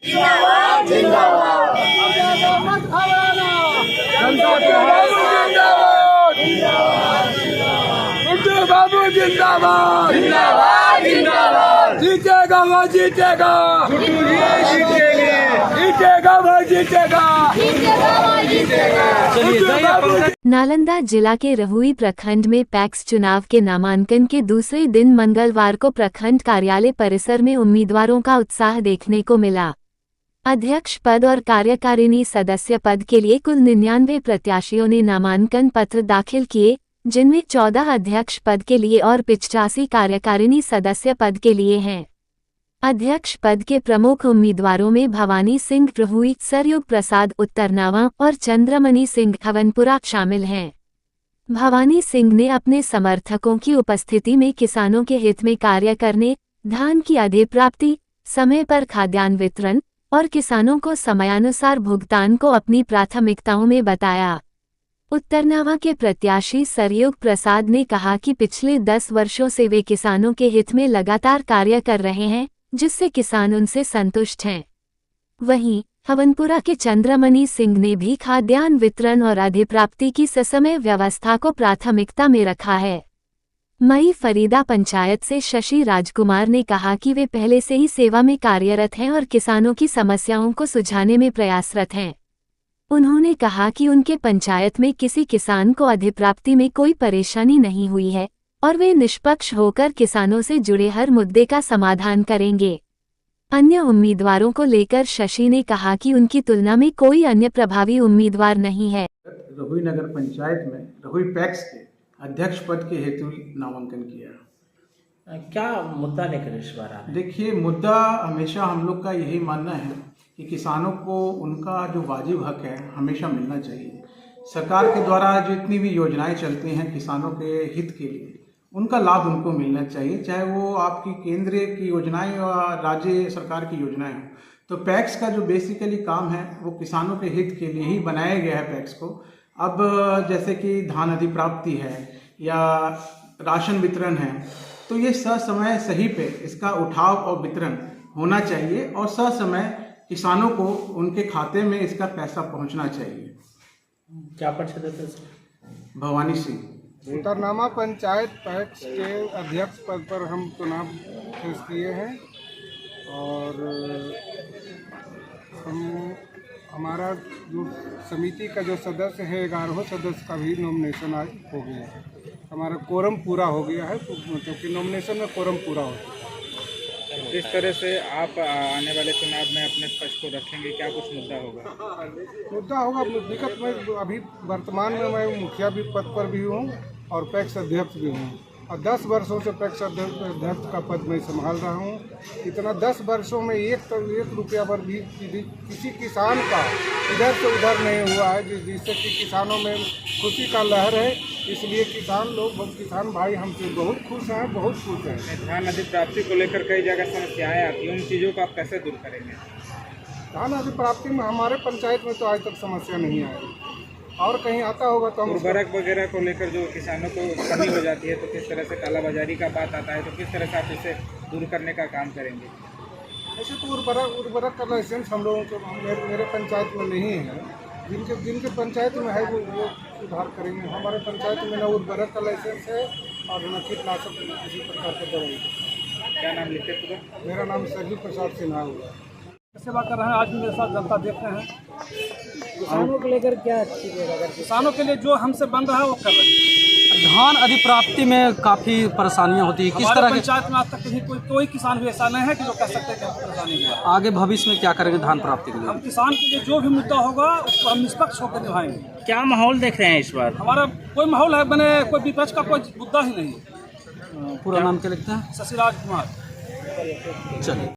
जिंदाबाद जिंदाबाद बाबू जिंदाबाद जिंदाबाद जिंदाबाद जीतेगा वो जीतेगा जीतेगा वो जीतेगा। नालंदा जिला के रहुई प्रखंड में पैक्स चुनाव के नामांकन के दूसरे दिन मंगलवार को प्रखंड कार्यालय परिसर में उम्मीदवारों का उत्साह देखने को मिला। अध्यक्ष पद और कार्यकारिणी सदस्य पद के लिए कुल 99 प्रत्याशियों ने नामांकन पत्र दाखिल किए, जिनमें 14 अध्यक्ष पद के लिए और 85 कार्यकारिणी सदस्य पद के लिए हैं। अध्यक्ष पद के प्रमुख उम्मीदवारों में भवानी सिंह रहुई, सरयुग प्रसाद उत्तरनावा और चंद्रमणि सिंह हवनपुरा शामिल हैं। भवानी सिंह ने अपने समर्थकों की उपस्थिति में किसानों के हित में कार्य करने, धान की अधिप्राप्ति, समय पर खाद्यान्न वितरण और किसानों को समयानुसार भुगतान को अपनी प्राथमिकताओं में बताया। उत्तरनावा के प्रत्याशी सरयुग प्रसाद ने कहा कि पिछले 10 वर्षों से वे किसानों के हित में लगातार कार्य कर रहे हैं, जिससे किसान उनसे संतुष्ट हैं। वहीं हवनपुरा के चंद्रमणि सिंह ने भी खाद्यान्न वितरण और अधिप्राप्ति की ससमय व्यवस्था को प्राथमिकता में रखा है। मई फरीदा पंचायत से शशि राजकुमार ने कहा कि वे पहले से ही सेवा में कार्यरत हैं और किसानों की समस्याओं को सुलझाने में प्रयासरत हैं। उन्होंने कहा कि उनके पंचायत में किसी किसान को अधिप्राप्ति में कोई परेशानी नहीं हुई है और वे निष्पक्ष होकर किसानों से जुड़े हर मुद्दे का समाधान करेंगे। अन्य उम्मीदवारों को लेकर शशि ने कहा कि उनकी तुलना में कोई अन्य प्रभावी उम्मीदवार नहीं है। रहुई नगर पंचायत में रहुई पैक्स के अध्यक्ष पद के हेतु नामांकन किया। क्या मुद्दा लेकर इस बार आ रहे हैं? देखिए, मुद्दा हमेशा हम लोग का यही मानना है कि किसानों को उनका जो वाजिब हक है हमेशा मिलना चाहिए। सरकार के द्वारा जितनी भी योजनाएं चलती हैं किसानों के हित के लिए, उनका लाभ उनको मिलना चाहिए, चाहे वो आपकी केंद्र की योजनाएं या राज्य सरकार की योजनाएं हों। तो पैक्स का जो बेसिकली काम है वो किसानों के हित के लिए ही बनाया गया है पैक्स को। अब जैसे कि धान अधिप्राप्ति है या राशन वितरण है, तो ये ससमय सही पे इसका उठाव और वितरण होना चाहिए और ससमय किसानों को उनके खाते में इसका पैसा पहुंचना चाहिए। क्या परिषद है? भवानी सिंह। उत्तरनामा पंचायत पैक्स के अध्यक्ष पद पर हम चुनाव फेस किए हैं और हमारा जो समिति का जो सदस्य है 11 सदस्य का भी नॉमिनेशन आज हो गया है। हमारा कोरम पूरा हो गया है, तो मतलब कि नॉमिनेशन में कोरम पूरा हो गया। किस तरह से आप आने वाले चुनाव में अपने पक्ष को रखेंगे? क्या कुछ मुद्दा होगा? मुद्दा होगा विगत में, अभी वर्तमान में मैं मुखिया भी पद पर भी हूँ और पैक्स अध्यक्ष भी हूँ और 10 वर्षों से पैक्स अध्यक्ष का पद मैं संभाल रहा हूँ। इतना 10 वर्षों में एक रुपया पर भी किसी किसान का इधर से उधर नहीं हुआ है, जिससे कि किसानों में खुशी का लहर है। इसलिए किसान भाई हमसे बहुत खुश हैं, बहुत खुश हैं। धान अधिप्राप्ति को लेकर कई जगह समस्याएं आती हैं, उन चीज़ों को आप कैसे दूर करेंगे? धान अधिप्राप्ति में हमारे पंचायत में तो आज तक समस्या नहीं आई, और कहीं आता होगा तो हम उर्वरक वगैरह को लेकर जो किसानों को कमी हो जाती है, तो किस तरह से कालाबाजारी का बात आता है, तो किस तरह से आप इसे दूर करने का काम करेंगे? ऐसे तो उर्वरक का लाइसेंस हम लोगों को मेरे पंचायत में नहीं है। जिनके पंचायत में है वो सुधार करेंगे। हमारे पंचायत में न उर्वरक का लाइसेंस है और न कीटनाशक किसी प्रकार का दवाई। क्या नाम लिखते पूरा? मेरा नाम सरयुग प्रसाद सिन्हा हुआ। सेवा कर रहे हैं, आज भी मेरे साथ जनता देखते हैं। किसानों को लेकर क्या कीजिएगा? किसानों के लिए जो हमसे बन रहा है वो कर रहे हैं। धान अधिप्राप्ति में काफ़ी परेशानियां होती है, किस तरह के? पंचायत में आज तक कहीं कोई किसान भी ऐसा नहीं है कि जो कह सकते हैं कि हमको परेशानी हुआ। आगे भविष्य में क्या करेंगे धान प्राप्ति के लिए? हम किसान के लिए जो भी मुद्दा होगा उसको हम निष्पक्ष होकर निभाएंगे। क्या माहौल देख रहे हैं इस बार? हमारा कोई माहौल है बने, कोई विपक्ष का कोई मुद्दा ही नहीं है। पूरा नाम क्या लिखते हैं? शशि राजकुमार। चलिए।